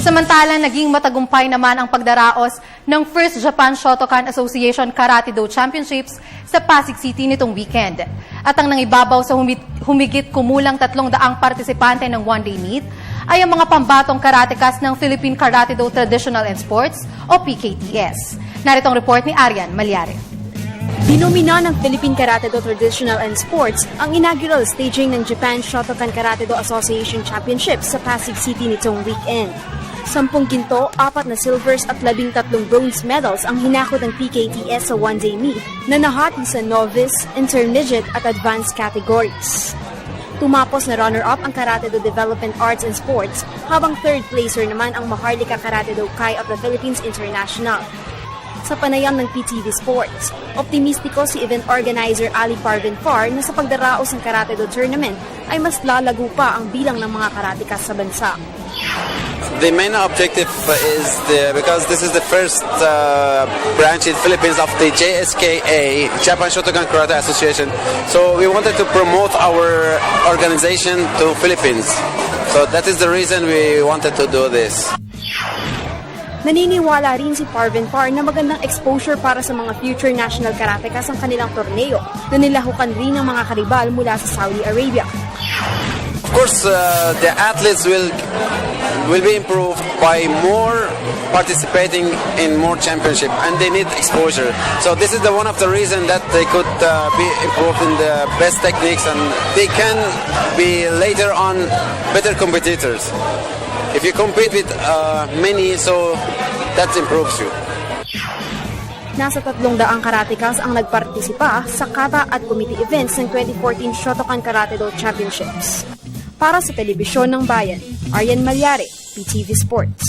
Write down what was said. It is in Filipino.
Samantalang naging matagumpay naman ang pagdaraos ng First Japan Shotokan Association Karate-Do Championships sa Pasig City nitong weekend. At ang nangibabaw sa humigit kumulang 300 partisipante ng one-day meet ay ang mga pambatong karatekas ng Philippine Karate-Do Traditional and Sports o PKTS. Narito ang report ni Arian Malyare. Dinomina ng Philippine Karate-Do Traditional and Sports ang inaugural staging ng Japan Shotokan Karate-Do Association Championships sa Pasig City nitong weekend. 10 ginto, 4 na silvers at 13 bronze medals ang hinakot ng PKTS sa one-day meet na nahati sa novice, intermediate at advanced categories. Tumapos na runner-up ang Karate-Do Development Arts and Sports, habang third placer naman ang Maharlika Karate-Do Kai of the Philippines International. Sa panayam ng PTV Sports, optimistiko si event organizer Ali Parvenfar na sa pagdaraos ng Karate-Do tournament ay mas lalago pa ang bilang ng mga karatekas sa bansa. The main objective is because this is the first branch in Philippines of the JSKA, Japan Shotokan Karate Association. So we wanted to promote our organization to Philippines. So that is the reason we wanted to do this. Naniniwala rin si Parvenfar na magandang exposure para sa mga future national karatekas ang kanilang torneo na nilahukan rin ng mga karibal mula sa Saudi Arabia. Of course, the athletes will be improved by more participating in more championship, and they need exposure. So this is one of the reasons that they could be improved in the best techniques, and they can be later on better competitors. If you compete with many, so that improves you. Nasa 300 karatekas ang nagpartisipa sa kata at committee events ng 2014 Shotokan Karate-Do Championships. Para sa Telebisyon ng Bayan, Arian Malyare, PTV Sports.